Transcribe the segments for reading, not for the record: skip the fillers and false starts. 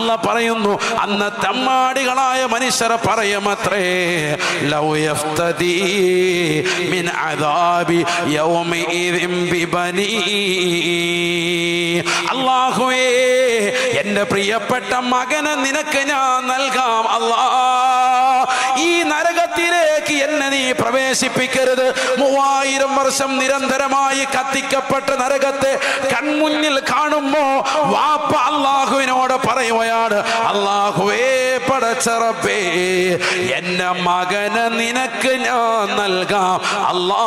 അല്ല പറയുന്നു, അന്ന് തമ്മാടികളായ മനുഷ്യർ പറയുമത്രേ, ലൗ യഫ്തദി മിൻ അദാബി യൗമഇദിൻ ബിബനി. അല്ലാഹുവേ, എൻ്റെ പ്രിയപ്പെട്ട മകനെ നിനക്ക് ഞാൻ നൽകാം. അല്ലാ, ഈ നരകത്തിലേക്ക് എന്നെ നീ പ്രവേശിപ്പിക്കരുത്. 3000 വർഷം നിരന്തരമായി കത്തിക്കപ്പെട്ട നരകത്തെ കൺമുന്നിൽ കാണുമ്പോ വാപ്പ അല്ലാഹുവിനോട് പറയുകയാണ്, അല്ലാഹുവേ പടച്ച റബ്ബേ, എന്റെ മകനെ നിനക്ക് ഞാൻ നൽകാം. അല്ലാ,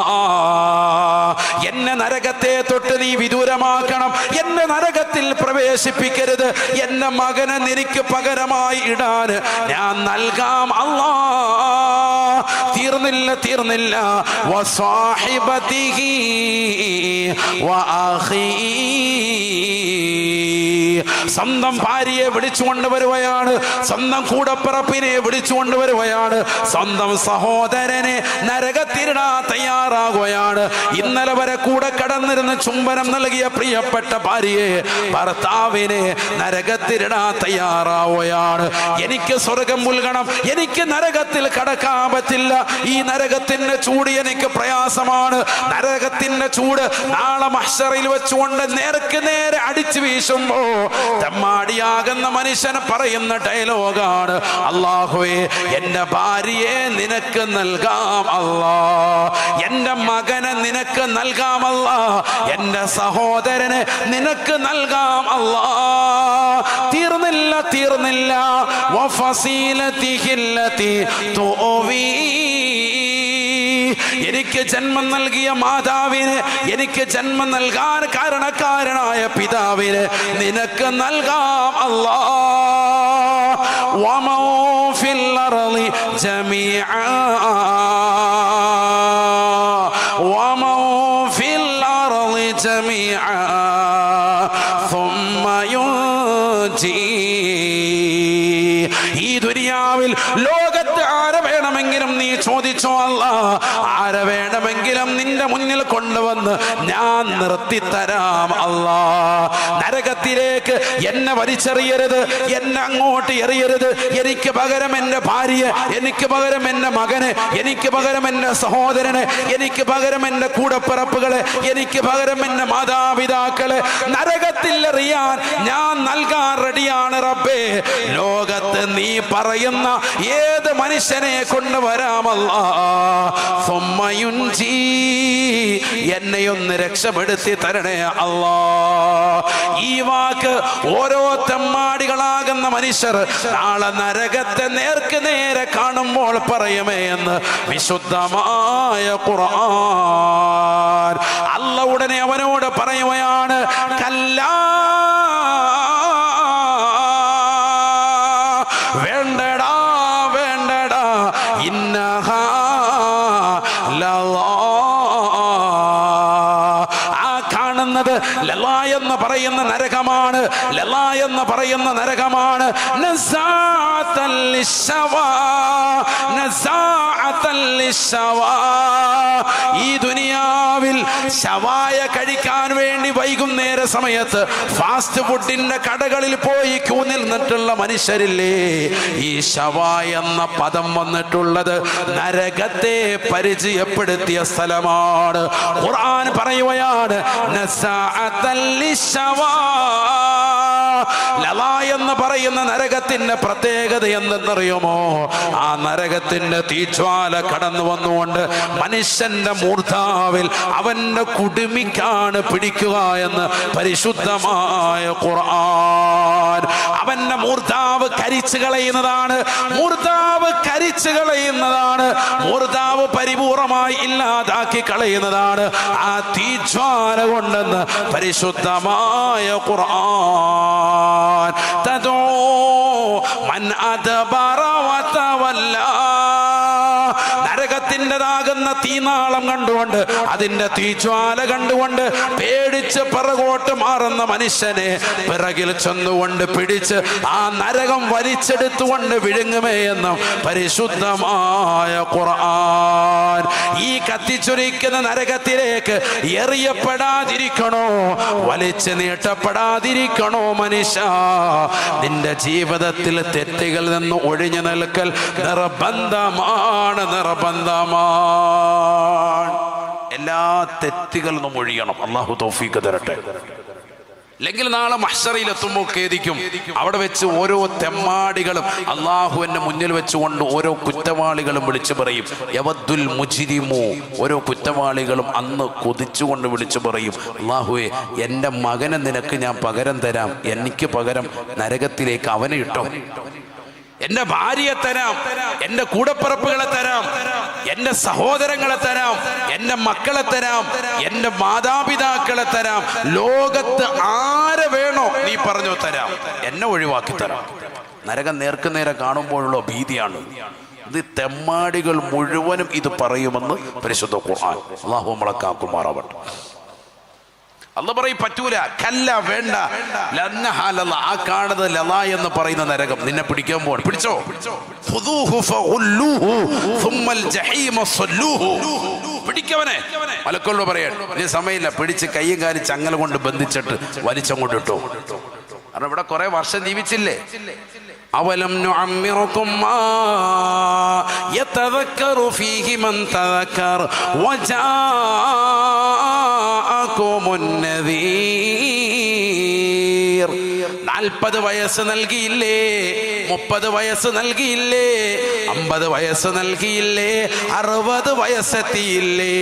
എന്നെ നരകത്തെ തൊട്ട് നീ വിദൂരമാക്കണം, എന്നെ നരകത്തിൽ പ്രവേശിപ്പിക്കരുത്. എന്റെ മകനെ നിനക്ക് പകരമായി ഇടാൻ ഞാൻ നൽകാം. അല്ലാ, തീർന്നില്ല. വസാഹിബതിഹി വഅഖീ, സ്വന്തം ഭാര്യയെ വിളിച്ചുകൊണ്ടുവരുകയാണ്, സ്വന്തം കൂടപ്പിറപ്പിനെ വിളിച്ചുകൊണ്ടുവരുകയാണ്, സ്വന്തം സഹോദരനെ നരകത്തിരിടാൻ തയ്യാറാകുകയാണ്. ഇന്നലെ വരെ കൂടെ കടന്നിരുന്ന് ചുംബനം നൽകിയ പ്രിയപ്പെട്ട ഭാര്യയെ, ഭർത്താവിനെ നരകത്തിരിടാൻ തയ്യാറാവുകയാണ്. എനിക്ക് സ്വർഗം പുൽകണം, എനിക്ക് നരകത്തിൽ കടക്കാൻ പറ്റില്ല, ഈ നരകത്തിന്റെ ചൂട് എനിക്ക് പ്രയാസമാണ്. നരകത്തിന്റെ ചൂട് നാളെ മഹ്ശറിൽ വെച്ചുകൊണ്ട് നേർക്ക് നേരെ അടിച്ചു വീശുമ്പോ തമ്മാടിയാകുന്ന മനുഷ്യൻ പറയുന്ന ഡയലോഗാണ്, അല്ലാഹുവേ, എന്റെ ഭാര്യയെ നിനക്ക് നൽകാം. അല്ലാ, എന്റെ മകനെ നിനക്ക് നൽകാം. അല്ലാ, എന്റെ സഹോദരനെ നിനക്ക് നൽകാം. അല്ലാ, തീർന്നില്ല. വഫസീലതിഹില്ലതി തുവീ, എനിക്ക് ജന്മം നൽകിയ മാതാവിന്, എനിക്ക് ജന്മം നൽകാൻ കാരണക്കാരനായ പിതാവിന് നിനക്ക് നൽകാം. അല്ലാ, വമൻ ഫിൽ അർളി ജമീഅ, വമൻ ഫിൽ അർളി ജമീഅ ثم ينجي. ഈ ദുനിയാവിൽ ലോകത്ത് ആരെ വേണമെങ്കിലും നീ ചോദിച്ചോ, അല്ലാ, ആരെ വേണമെങ്കിലും നിന്റെ മുന്നിൽ കൊണ്ടുവന്ന് ഞാൻ നിർത്തിത്തരാം. അല്ലാ, നരകത്തിലേക്ക് എന്നെ വലിച്ചെറിയരുത്, എന്നെ അങ്ങോട്ട് എറിയരുത്. എനിക്ക് പകരം എൻ്റെ ഭാര്യയെ, എനിക്ക് പകരം എൻ്റെ മകനെ, എനിക്ക് പകരം എൻ്റെ സഹോദരനെ, എനിക്ക് പകരം എൻ്റെ കൂടപ്പിറപ്പുകളെ, എനിക്ക് പകരം എൻ്റെ മാതാപിതാക്കളെ നരകത്തിൽ എറിയാൻ ഞാൻ നൽകാൻ റെഡിയാണ് റബ്ബേ. ലോകത്ത് നീ പറയുന്ന ഏത് മനുഷ്യനെ കൊണ്ടുവരാമല്ലാ. സുമ്മയുൻജി, എന്നെയൊന്ന് രക്ഷപ്പെടുത്തി തരണേ അല്ലാ. ഈ വാക്ക് ഓരോ തെമ്മാടികളാകുന്ന മനുഷ്യർ നാളെ നരകത്തെ നേർക്ക് നേരെ കാണുമ്പോൾ പറയുമേ എന്ന് വിശുദ്ധമായ ഖുർആൻ. അല്ലാഹു ഉടനെ അവനോട് പറയുകയാണ്, കല്ലാ, വേണ്ടടാ, ഇന്നഹാ ലളാ. ആ കാണുന്നത് ലളാ എന്ന് പറയുന്ന നരകമാണ്, ലളാ എന്ന് പറയുന്ന നരകമാണ്. നസാഅത്തൻ ലിശ്ശവാ, നസാഅത്തൻ ലിശ്ശവാ. ഈ ദുനിയാവിൽ ശവായ കഴിക്കാൻ വേണ്ടി വൈകുന്നേര സമയത്ത് ഫാസ്റ്റ് ഫുഡിന്റെ കടകളിൽ പോയി ക്യൂ നിന്നിട്ടുള്ള മനുഷ്യരില്ലേ, ഈ ശവായ എന്ന പദം വന്നിട്ടുള്ളത് നരകത്തെ പരിചയപ്പെടുത്തിയ സ്ഥലമാണ്. ഖുർആൻ പറയുകയാണ്, നസാഅത്തൻ ലിശ്ശവാ. ലളാ എന്ന് പറയുന്ന നരകത്തിന്റെ പ്രത്യേകത എന്തെന്നറിയുമോ? ആ നരകത്തിന്റെ തീജ്വാല കടന്നു വന്നുകൊണ്ട് മനുഷ്യന്റെ മൂർധാവിൽ അവന്റെ കുടുമിക്കാണ് പിടിക്കുക എന്ന് പരിശുദ്ധമായ ഖുർആൻ. അവന്റെ മൂർധാവ് കരിച്ചു കളയുന്നതാണ്, മൂർധാവ് കരിച്ചു കളയുന്നതാണ്, മൂർധാവ് പരിപൂർണമായി ഇല്ലാതാക്കി കളയുന്നതാണ് ആ തീജ്വാല കൊണ്ടെന്ന് പരിശുദ്ധമായ ഖുർആൻ. തദൂ മൻ അദ്ബറ വതവല്ല. നരകത്തിൻ്റെതാകുന്ന തീനാളം കണ്ടുകൊണ്ട്, അതിന്റെ തീജ്വാല കണ്ടുകൊണ്ട് പേടിച്ച് പിറകോട്ട് മാറുന്ന മനുഷ്യനെ പിറകിൽ ചെന്നുകൊണ്ട് പിടിച്ച് ആ നരകം വലിച്ചെടുത്തുകൊണ്ട് വിഴുങ്ങുമേ എന്നും പരിശുദ്ധമായ ഖുർആൻ. ഈ കത്തിച്ചൊരിക്കുന്ന നരകത്തിലേക്ക് എറിയപ്പെടാതിരിക്കണോ, വലിച്ചു നീട്ടപ്പെടാതിരിക്കണോ മനുഷ്യ, നിന്റെ ജീവിതത്തിൽ തെറ്റുകളിൽ നിന്ന് ഒഴിഞ്ഞു നിൽക്കൽ നിർബന്ധമാണ്, നിർബന്ധമാണ്. എല്ലാ തെറ്റുകളിൽ നിന്നും ഒഴിയണം. അള്ളാഹു തൗഫീഖ് തരട്ടെ. അല്ലെങ്കിൽ നാളെ മഹ്ശറിൽ എത്തുമ്പോൾ ഖേദിക്കും. അവിടെ വെച്ച് ഓരോ തെമ്മാടികളും അള്ളാഹുവിന്റെ മുന്നിൽ വെച്ചുകൊണ്ട് ഓരോ കുറ്റവാളികളും വിളിച്ചു പറയും, യവദ്ദുൽ മുജ്രിമു. ഓരോ കുറ്റവാളികളും അന്ന് കൊതിച്ചുകൊണ്ട് വിളിച്ചു പറയും, അള്ളാഹുവേ, എൻ്റെ മകനെ നിനക്ക് ഞാൻ പകരം തരാം, എനിക്ക് പകരം നരകത്തിലേക്ക് അവനെ ഇട്ടോ. എന്റെ ഭാര്യയെ തരാം, എന്റെ കൂടപ്പിറപ്പുകളെ തരാം, എന്റെ സഹോദരങ്ങളെ തരാം, എന്റെ മക്കളെ തരാം, എന്റെ മാതാപിതാക്കളെ തരാം. ലോകത്ത് ആരെ വേണോ നീ പറഞ്ഞോ തരാം, എന്നെ ഒഴിവാക്കി തരാം. നരകം നേർക്കുനേരെ കാണുമ്പോഴുള്ള ഭീതിയാണ്. ഇത് തെമ്മാടികൾ മുഴുവനും ഇത് പറയുമെന്ന് പരിശുദ്ധ ഖുർആൻ. അല്ലാഹു നമ്മളെ കാക്കുമാറാവട്ടെ. അല്ല പറയും പറ്റൂല, കല്ല, വേണ്ട. ആ കാണുന്നത് ലലാ എന്ന് പറയുന്ന നരകം നിന്നെ പിടിക്കാൻ പോവാണ്. പിടിച്ചോ, പിടിക്കവനെ. മലക്കളോട് പറയാൻ ഇനി സമയമില്ല, പിടിച്ച് കയ്യും കാലും ചങ്ങല കൊണ്ട് ബന്ധിച്ചിട്ട് വലിച്ചങ്ങോട്ട് ഇട്ടു. കാരണം ഇവിടെ കുറെ വർഷം ജീവിച്ചില്ലേ. അവലം നുഅമ്മിറുകും മാ യതദക്കറു ഫീഹി മൻ തദക്കർ വജാഅകുമുൻ നദീർ. 40 വയസ്സ് നൽകിയില്ലേ, 30 വയസ്സ് നൽകിയില്ലേ, 50 വയസ്സ് നൽകിയില്ലേ, 60 വയസ്സെത്തിയില്ലേ.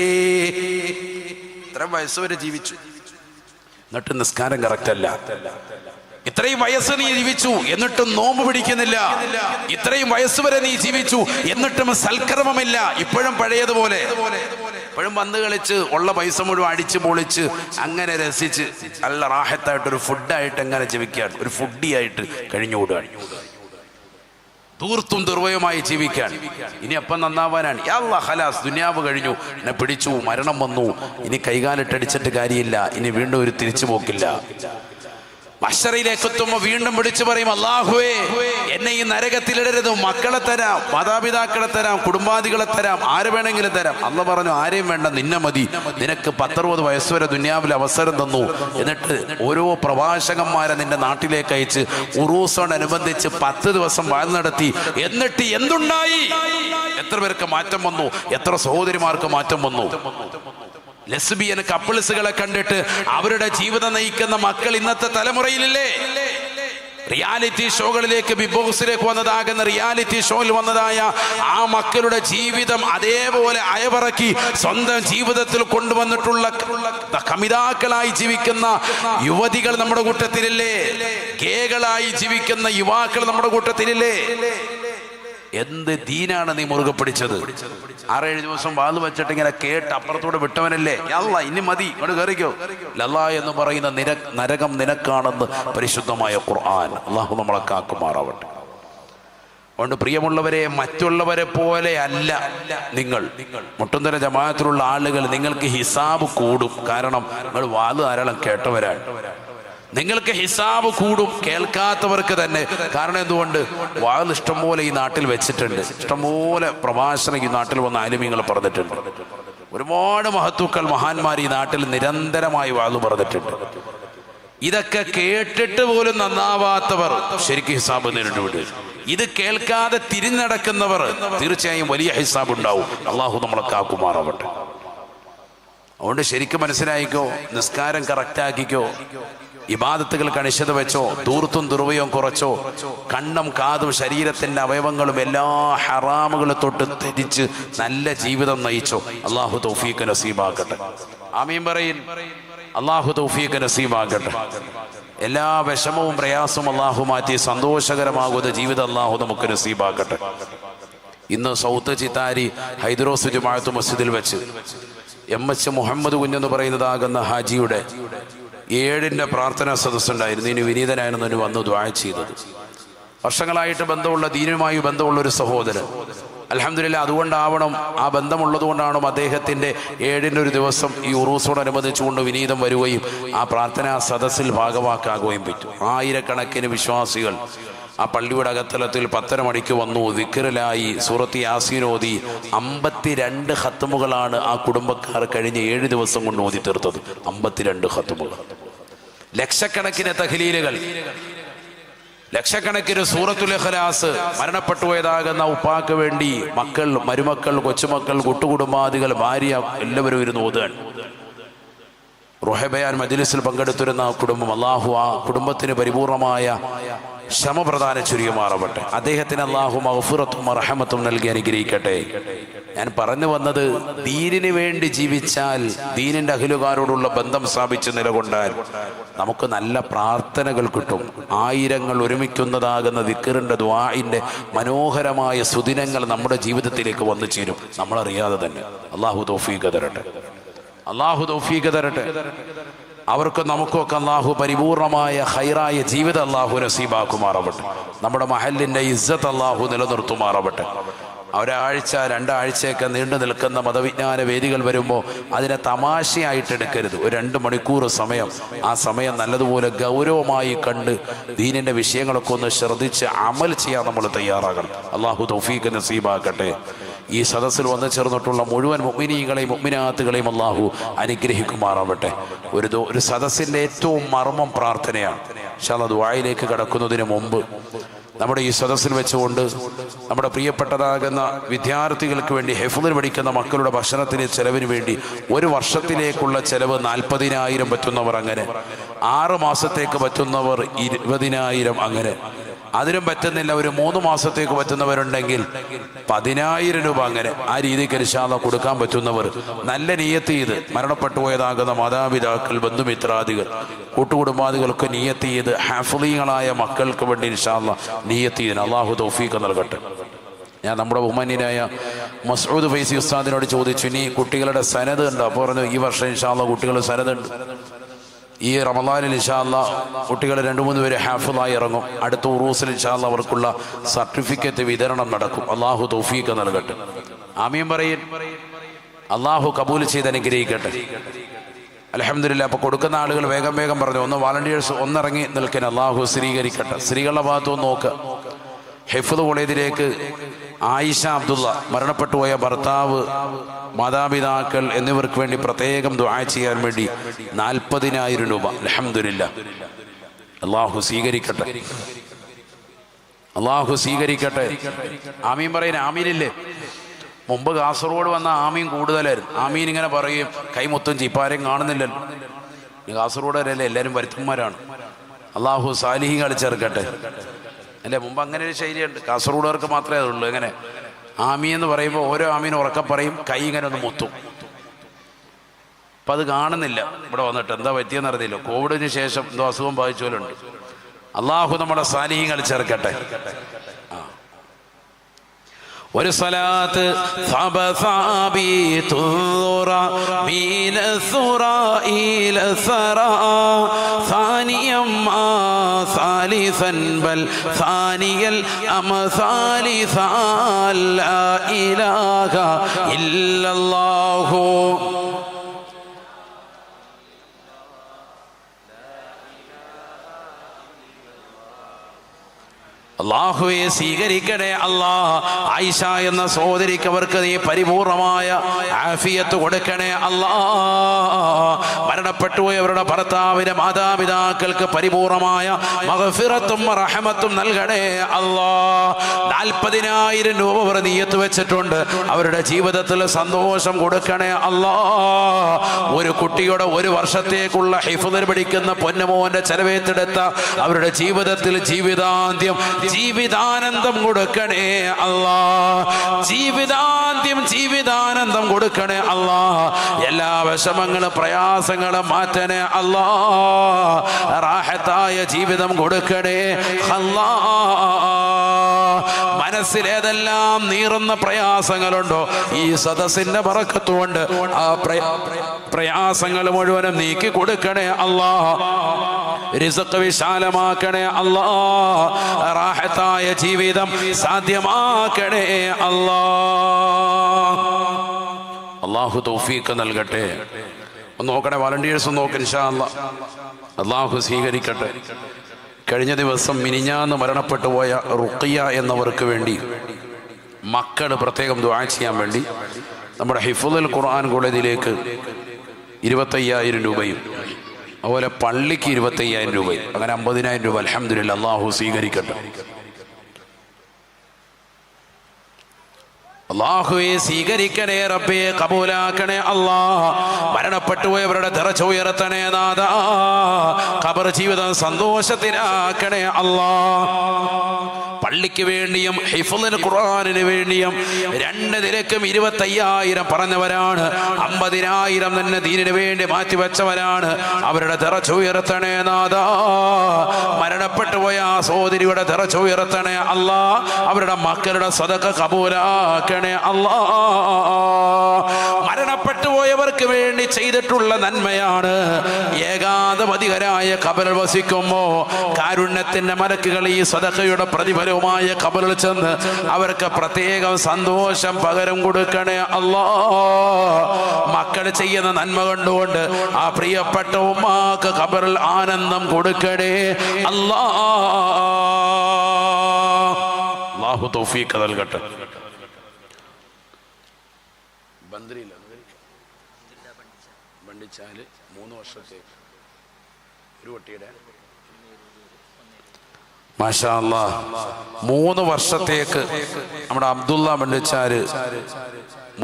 ഇത്രയും വയസ്സ് വരെ ജീവിച്ചു, എന്നിട്ട് നിസ്കാരം കറക്റ്റ് അല്ല. ഇത്രയും വയസ്സ് നീ ജീവിച്ചു എന്നിട്ടും നോമ്പ് പിടിക്കുന്നില്ല. ഇത്രയും വയസ്സ് വരെ നീ ജീവിച്ചു എന്നിട്ടും സൽക്കർമ്മമില്ല. ഇപ്പോഴും പഴയതുപോലെ, ഇപ്പോഴും പന്ത് കളിച്ച് ഉള്ള പൈസ മുഴുവൻ അടിച്ച് പൊളിച്ച് അങ്ങനെ രസിച്ച് നല്ല റാഹത്തായിട്ടൊരു ഫുഡായിട്ട് എങ്ങനെ ജീവിക്കാൻ, ഒരു ഫുഡിയായിട്ട് കഴിഞ്ഞുകൂടുകയാണ്. തീർത്തും ദുർവയമായി ജീവിക്കാൻ. ഇനി അപ്പം നന്നാവാനാണ്. യാ അല്ലാഹ്, ഖലാസ്, ദുനിയാവ് കഴിഞ്ഞു, എന്നെ പിടിച്ചു, മരണം വന്നു, ഇനി കൈകാലിട്ടടിച്ചിട്ട് കാര്യമില്ല, ഇനി വീണ്ടും ഒരു തിരിച്ചു പോക്കില്ല. മഹ്ശറിലേക്ക് എത്തുമ്പോൾ വീണ്ടും വിളിച്ചു പറയും, അല്ലാഹുവേ, എന്നെ ഈ നരകത്തിലിടരുത്. മക്കളെ തരാം, മാതാപിതാക്കളെ തരാം, കുടുംബാദികളെ തരാം, ആര് വേണമെങ്കിലും തരാം. അല്ലാഹ് പറഞ്ഞു, ആരെയും വേണ്ട, നിന്നെ മതി. നിനക്ക് 10-60 വയസ്സ് വരെ ദുനിയാവിൽ അവസരം തന്നു. എന്നിട്ട് ഓരോ പ്രഭാഷകന്മാരെ നിന്റെ നാട്ടിലേക്ക് അയച്ച് ഉറൂസോടനുബന്ധിച്ച് 10 ദിവസം വാഴ നടത്തി. എന്നിട്ട് എന്തുണ്ടായി? എത്ര പേർക്ക് മാറ്റം വന്നു? എത്ര സഹോദരിമാർക്ക് മാറ്റം വന്നു? ലെസ്ബിയൻ കപ്പിൾസുകളെ കണ്ടിട്ട് അവരുടെ ജീവിതം നയിക്കുന്ന മക്കൾ ഇന്നത്തെ തലമുറയിലില്ലേ? റിയാലിറ്റി ഷോകളിലേക്ക്, ബിഗ് ബോസിലേക്ക് വന്നതാകുന്ന റിയാലിറ്റി ഷോയിൽ വന്നതായ ആ മക്കളുടെ ജീവിതം അതേപോലെ അയവിറക്കി സ്വന്തം ജീവിതത്തിൽ കൊണ്ടുവന്നിട്ടുള്ള കമിതാക്കളായി ജീവിക്കുന്ന യുവതികൾ നമ്മുടെ കൂട്ടത്തിലില്ലേ? ഗേകളായി ജീവിക്കുന്ന യുവാക്കൾ നമ്മുടെ കൂട്ടത്തിലില്ലേ? എന്ത് ദീനാണ് നീ മുറുകെ പിടിച്ചത്? 6-7 ദിവസം വാത് വെച്ചിട്ട് ഇങ്ങനെ കേട്ട് അപ്പുറത്തൂടെ വിട്ടവനല്ലേ? അല്ലാ, ഇനി മതി, ഇങ്ങോട്ട് കയറിക്കോ. ലല്ലാ എന്ന് പറയുന്ന നരകം നിനക്കാണെന്ന് പരിശുദ്ധമായ ഖുർആൻ. അല്ലാഹു നമ്മളെ കാക്കുമാറാവട്ടെ. അതുകൊണ്ട് പ്രിയമുള്ളവരെ, മറ്റുള്ളവരെ പോലെ അല്ല നിങ്ങൾ. മുട്ടുന്തര ജമാഅത്തിലുള്ള ആളുകൾ, നിങ്ങൾക്ക് ഹിസാബ് കൂടും. കാരണം നിങ്ങൾ വാത് ധാരാളം കേട്ടവരാണ്. നിങ്ങൾക്ക് ഹിസാബ് കൂടും, കേൾക്കാത്തവർക്ക് തന്നെ. കാരണം എന്തുകൊണ്ട്? വാത് ഇഷ്ടംപോലെ ഈ നാട്ടിൽ വെച്ചിട്ടുണ്ട്. ഇഷ്ടംപോലെ പ്രഭാഷണം ഈ നാട്ടിൽ വന്ന ആലിമീങ്ങൾ പറഞ്ഞിട്ടുണ്ട്. ഒരുപാട് മഹത്തുക്കൾ, മഹാന്മാർ ഈ നാട്ടിൽ നിരന്തരമായി വാത് പറഞ്ഞിട്ടുണ്ട്. ഇതൊക്കെ കേട്ടിട്ട് പോലും നന്നാവാത്തവർ ശരിക്കും ഹിസാബ് നേരിട്ട്. ഇത് കേൾക്കാതെ തിരിഞ്ഞടക്കുന്നവർ തീർച്ചയായും വലിയ ഹിസാബ് ഉണ്ടാവും. അള്ളാഹു നമ്മളെ കാക്കുമാറാവട്ടെ. അതുകൊണ്ട് ശരിക്കും മനസ്സിലായിക്കോ, നിസ്കാരം കറക്റ്റാക്കിക്കോ, ഇബാദത്തുകൾ കണിശത വെച്ചോ, ദൂർത്തും ദുർവ്വയും കുറച്ചോ, കണ്ണും കാതും ശരീരത്തിന്റെ അവയവങ്ങളും എല്ലാ ഹറാമുകളും തൊട്ട് തിരിച്ച് നല്ല ജീവിതം നയിച്ചോ. അള്ളാഹു തൗഫീഖ് നസീബാക്കട്ടെ. ആമീൻ പറയിൻ. അള്ളാഹു തൗഫീഖ് നസീബാക്കട്ടെ. എല്ലാ വിഷമവും പ്രയാസവും അള്ളാഹു മാറ്റി സന്തോഷകരമാകുന്ന ജീവിതം അള്ളാഹു നമുക്ക് നസീബാക്കട്ടെ. ഇന്ന് സൗത്ത് ചിത്താരി ഹൈദ്രോസ് ജമാഅത്ത് മസ്ജിദിൽ വെച്ച് MS മുഹമ്മദ് കുഞ്ഞെന്ന് പറയുന്നതാകുന്ന ഹാജിയുടെ 7ന്റെ പ്രാർത്ഥനാ സദസ്സുണ്ടായിരുന്നു. ഇനി വിനീതനായിരുന്നു വന്ന് ദുആ ചെയ്തത്. വർഷങ്ങളായിട്ട് ബന്ധമുള്ള, ദീനുമായി ബന്ധമുള്ള ഒരു സഹോദരൻ അൽഹംദുലില്ലാ, അതുകൊണ്ടാവണം, ആ ബന്ധമുള്ളത് കൊണ്ടാണ് അദ്ദേഹത്തിൻ്റെ 7-ൻ്റെ ഒരു ദിവസം ഈ ഉറൂസോടനുബന്ധിച്ചുകൊണ്ട് വിനീതം വരികയും ആ പ്രാർത്ഥനാ സദസ്സിൽ ഭാഗവാക്കാകുകയും പറ്റും. ആയിരക്കണക്കിന് വിശ്വാസികൾ ആ പള്ളിയുടെ അകത്തലത്തിൽ 10:30 മണിക്ക് വന്നു. ദിക്റിലായി, സൂറത്ത് യാസീൻ ഓതി. 52 ഖത്മുകളാണ് ആ കുടുംബക്കാർ കഴിഞ്ഞ 7 ദിവസം കൊണ്ട് ഓതി തീർത്തത്. 52 ഖത്മുകൾ, ലക്ഷക്കണക്കിന് തഹ്ലീലുകൾ, ലക്ഷക്കണക്കിന് സൂറത്തുൽ ഇഖ്ലാസ്. മരണപ്പെട്ടു പോയതാകുന്ന ഉപ്പാക്ക് വേണ്ടി മക്കൾ, മരുമക്കൾ, കൊച്ചുമക്കൾ, കൂട്ടുകുടുംബാദികൾ, ഭാര്യ എല്ലാവരും ഇരുന്ന് ഓതുകയാണ്. റുഹബയാൻ മജ്ലിസിൽ പങ്കെടുത്തിരുന്ന കുടുംബം, അള്ളാഹു ആ കുടുംബത്തിന് പരിപൂർണമായ ക്ഷമ പ്രദാനം ചുരിയുമാറവട്ടെ. അദ്ദേഹത്തിന് അള്ളാഹു മഗ്ഫിറത്തും റഹ്മത്തും നൽകി അനുഗ്രഹിക്കട്ടെ. ഞാൻ പറഞ്ഞു വന്നത്, ദീനിന് വേണ്ടി ജീവിച്ചാൽ, ദീനിൻ്റെ അഖിലുകാരോടുള്ള ബന്ധം സ്ഥാപിച്ച് നിലകൊണ്ടാൽ നമുക്ക് നല്ല പ്രാർത്ഥനകൾ കിട്ടും. ആയിരങ്ങൾ ഒരുമിക്കുന്നതാകുന്ന ദിക്റിൻ്റെ, ദുആഇൻ്റെ മനോഹരമായ സുദിനങ്ങൾ നമ്മുടെ ജീവിതത്തിലേക്ക് വന്നു ചേരും, നമ്മളറിയാതെ തന്നെ. അള്ളാഹു തൗഫീഖ് തരട്ടെ, അള്ളാഹു തൗഫീഖ് തരട്ടെ. അവർക്ക് നമുക്കൊക്കെ അള്ളാഹു പരിപൂർണമായ ഖൈറായ ജീവിതം അള്ളാഹു നസീബാക്കുമാറാവട്ടെ. നമ്മുടെ മഹലിൻ്റെ ഇസ്സത്ത് അള്ളാഹു നിലനിർത്തുമാറാവട്ടെ. ഒരാഴ്ച 2 ആഴ്ചയൊക്കെ നീണ്ടു നിൽക്കുന്ന മതവിജ്ഞാന വേദികൾ വരുമ്പോൾ അതിനെ തമാശയായിട്ട് എടുക്കരുത്. ഒരു 2 മണിക്കൂർ സമയം, ആ സമയം നല്ലതുപോലെ ഗൗരവമായി കണ്ട് ദീനിൻ്റെ വിഷയങ്ങളൊക്കെ ഒന്ന് ശ്രദ്ധിച്ച് അമൽ ചെയ്യാൻ നമ്മൾ തയ്യാറാകണം. അള്ളാഹു തൗഫീഖ് നസീബാക്കട്ടെ. ഈ സദസ്സിൽ വന്നു ചേർന്നിട്ടുള്ള മുഴുവൻ മുഅ്മിനീകളെയും മുഅ്മിനാത്തുകളെയും അള്ളാഹു അനുഗ്രഹിക്കുമാറാവട്ടെ. ഒരു സദസ്സിൻ്റെ ഏറ്റവും മർമ്മം പ്രാർത്ഥനയാണ്. ഇൻഷാ അല്ലാഹ് ദുആയിലേക്ക് കടക്കുന്നതിന് മുമ്പ് നമ്മുടെ ഈ സദസ്സിൽ വെച്ചുകൊണ്ട് നമ്മുടെ പ്രിയപ്പെട്ടതാകുന്ന വിദ്യാർത്ഥികൾക്ക് വേണ്ടി, ഹിഫ്ളിന് പഠിക്കുന്ന മക്കളുടെ ഭക്ഷണത്തിന് ചെലവിന് വേണ്ടി 1 വർഷത്തിലേക്കുള്ള ചെലവ് 40,000 പറ്റുന്നവർ അങ്ങനെ, 6 മാസത്തേക്ക് പറ്റുന്നവർ 20,000 അങ്ങനെ, അതിനും പറ്റുന്നില്ല, ഒരു 3 മാസത്തേക്ക് പറ്റുന്നവരുണ്ടെങ്കിൽ 10,000 രൂപ അങ്ങനെ. ആ രീതിക്ക് ഇൻഷാ അല്ലാഹ് കൊടുക്കാൻ പറ്റുന്നവർ നല്ല നിയ്യത്ത് ചെയ്ത്, മരണപ്പെട്ടു പോയതാകുന്ന മാതാപിതാക്കൾ, ബന്ധുമിത്രാദികൾ, കൂട്ടുകുടുംബാദികൾക്ക് നിയ്യത്ത് ചെയ്ത്, ഹാഫിളീങ്ങളായ മക്കൾക്ക് വേണ്ടി ഇൻഷാ അല്ലാഹ് നിയ്യത്ത് ചെയ്ത് അള്ളാഹു തൗഫീഖ് നൽകട്ടെ. ഞാൻ നമ്മുടെ ബഹുമാന്യനായ മസ്ഊദ് ഫൈസി ഉസ്താദിനോട് ചോദിച്ചു, ഇനി കുട്ടികളുടെ സനദ് ഉണ്ട്? അപ്പോൾ പറഞ്ഞു, ഈ വർഷം ഇൻഷാ അല്ലാഹ് കുട്ടികളുടെ സനദ് ഉണ്ട്. ഈ റമളാനിൽ ഇൻഷാ അല്ലാഹ് കുട്ടികൾ 2-3 പേര് ഹാഫിളായി ഇറങ്ങും. അടുത്ത ഉറൂസിൽ ഇൻഷാ അല്ലാഹ് അവർക്കുള്ള സർട്ടിഫിക്കറ്റ് വിതരണം നടക്കും. അള്ളാഹു തൗഫീഖ് നൽകട്ടെ. ആമീൻ പറയൻ. അള്ളാഹു കബൂൽ ചെയ്ത് അനുഗ്രഹിക്കട്ടെ. അൽഹംദുലില്ലാ. അപ്പോൾ കൊടുക്കുന്ന ആളുകൾ വേഗം വേഗം പറഞ്ഞു, ഒന്ന് വാളണ്ടിയേഴ്സ് ഒന്നിറങ്ങി നിൽക്കാൻ. അള്ളാഹു സ്ഥിരീകരിക്കട്ടെ. സ്ത്രീകളുടെ ഭാഗത്തുനിന്ന് നോക്കുക. ഹിഫ്ള് കോളേജിലേക്ക് ആയിഷ അബ്ദുള്ള, മരണപ്പെട്ടു പോയ ഭർത്താവ്, മാതാപിതാക്കൾ എന്നിവർക്ക് വേണ്ടി പ്രത്യേകം ദുആ ചെയ്യാൻ വേണ്ടി 40,000 രൂപ. അൽഹംദുലില്ലാ. അള്ളാഹു സ്വീകരിക്കട്ടെ, അള്ളാഹു സ്വീകരിക്കട്ടെ. ആമീൻ പറയുന്ന ആമീനില്ലേ? മുമ്പ് കാസർഗോഡ് വന്ന ആമീൻ കൂടുതലായിരുന്നു. ആമീൻ ഇങ്ങനെ പറയും, കൈമുത്തും ചിപ്പാരെയും കാണുന്നില്ലല്ലോ. കാസർഗോഡല്ലേ, എല്ലാവരും വരുത്തന്മാരാണ്. അള്ളാഹു സാലിഹീങ്ങൾ ചേർക്കട്ടെ. എൻ്റെ മുമ്പ് അങ്ങനെ ഒരു ശൈലിയുണ്ട്, കാസർഗോഡുകാർക്ക് മാത്രമേ അതുള്ളൂ. എങ്ങനെ ആമീൻ എന്ന് പറയുമ്പോൾ ഓരോ ആമീൻ ഉറക്കെ പറയും, കൈ ഇങ്ങനെ ഒന്ന് മുത്തും. അപ്പം അത് കാണുന്നില്ല. ഇവിടെ വന്നിട്ട് എന്താ പറ്റിയെന്ന് അറിയില്ല. കോവിഡിന് ശേഷം എന്തോ അസുഖം ബാധിച്ചോലുണ്ട്. അള്ളാഹു നമ്മുടെ സാലിഹീങ്ങൾ ചേർക്കട്ടെ. ഒരു സ്വലാത്ത് അള്ളാഹുവെ സ്വീകരിക്കണേ അല്ലാ. ആയിഷ എന്ന സഹോദരിക്ക് അവർക്ക് നീ പരിപൂർണമായ ആഫിയത്ത് കൊടുക്കണേ അല്ലാ. മരണപ്പെട്ടു പോയവരുടെ ഭർത്താവിന്റെ മാതാപിതാക്കൾക്ക് പരിപൂർണമായ മഗ്ഫിറത്തും റഹ്മത്തും നൽകണേ അല്ലാ. 40,000 രൂപ അവർ നിയ്യത്ത് വെച്ചിട്ടുണ്ട്. അവരുടെ ജീവിതത്തിൽ സന്തോഷം കൊടുക്കണേ അല്ലാ. ഒരു കുട്ടിയുടെ 1 വർഷത്തേക്കുള്ള ഹിഫ്ള് പഠിക്കുന്ന പൊന്നുമോന്റെ ചെലവേറ്റെടുത്ത അവരുടെ ജീവിതത്തിൽ ജീവിതാനന്ദം കൊടുക്കണേ അല്ലാ. ജീവിതാനന്ദം കൊടുക്കണേ അല്ലാ. എല്ലാ വിഷമങ്ങളും പ്രയാസങ്ങളും മാറ്റണേ അല്ലാ. റാഹത്തായ ജീവിതം കൊടുക്കണേ അല്ലാ. മനസ്സിലേതെല്ലാം നീറുന്ന പ്രയാസങ്ങളുണ്ടോ ഈ സദസ്സിന്റെ ബറക്കത്തുകൊണ്ട് ആ പ്രയാസങ്ങൾ മുഴുവനും നീക്കി കൊടുക്കണേ അല്ലാ. റിസ്ഖ് വിശാലമാക്കണേ അല്ലാ. റാഹത്തായ ജീവിതം സാധ്യമാക്കണേ അല്ലാഹു തൗഫീഖ് നൽകട്ടെ. ഒന്ന് നോക്കണേ, വളണ്ടിയേഴ്സ് ഒന്ന് നോക്ക്. ഇൻഷാ അല്ലാഹ് അല്ലാഹു സ്വീകരിക്കട്ടെ. കഴിഞ്ഞ ദിവസം മിനിഞ്ഞാന്ന് മരണപ്പെട്ടു പോയ റുഖിയ എന്നവർക്ക് വേണ്ടി മക്കൾ പ്രത്യേകം ദുആ ചെയ്യാൻ വേണ്ടി നമ്മുടെ ഹിഫ്ളുൽ ഖുർആൻ കോളേജിലേക്ക് 25,000 രൂപയും അതുപോലെ പള്ളിക്ക് 25,000 രൂപയും അങ്ങനെ 50,000 രൂപ അൽഹംദുലില്ലാഹ് അല്ലാഹു സ്വീകരിക്കട്ടെ. അല്ലാഹുവേ സ്വീകരിക്കണേ റബ്ബേ, കബൂലാക്കണേ അല്ലാ. മരണപ്പെട്ടു പോയവരുടെ ദറജ ഉയർത്തണേ നാഥാ, ഖബർ ജീവിതം സന്തോഷത്തിലാക്കണേ അല്ലാ. പള്ളിക്ക് വേണ്ടിയും ഹിഫ്ളുൽ ഖുർആനിന് വേണ്ടിയും 2 നിലക്കും 25,000 പറഞ്ഞവരാണ്. 50,000 തന്നെ ദീനിന് വേണ്ടി മാറ്റിവെച്ചവരാണ്. അവരുടെ ദറജ ഉയർത്തണേ നാഥാ. മരണപ്പെട്ടു പോയ ആ സഹോദരിയുടെ ദറജ ഉയർത്തണേ അല്ലാ. അവരുടെ മക്കളുടെ സദഖ കബൂലാക്കണേ അല്ലാ. മരണപ്പെട്ടു പോയവർക്ക് വേണ്ടി ചെയ്തിട്ടുള്ള നന്മയാണ്. ഏകാന്തപതികരായ ഖബറിൽ വസിക്കുമ്പോ കാരുണ്യത്തിന്റെ മലക്കുകൾ ഈ സദഖയുടെ പ്രതിഫലവുമായ ഖബറിൽ ചെന്ന് അവർക്ക് പ്രത്യേകം സന്തോഷം പകരം കൊടുക്കണേ അല്ലാ. മക്കൾ ചെയ്യുന്ന നന്മ കണ്ടുകൊണ്ട് ആ പ്രിയപ്പെട്ട ഉമ്മാക്ക് ഖബറിൽ ആനന്ദം കൊടുക്കണേ അല്ലാ. അല്ലാഹു തൗഫീഖ് നൽകട്ടെ. ബണ്ടിച്ചാല് 3 വർഷത്തേക്ക് ഒരു കുട്ടിയുടെ മാഷാ അല്ലാഹ് 3 വർഷത്തേക്ക് നമ്മുടെ അബ്ദുള്ള ബണ്ടിച്ചാല്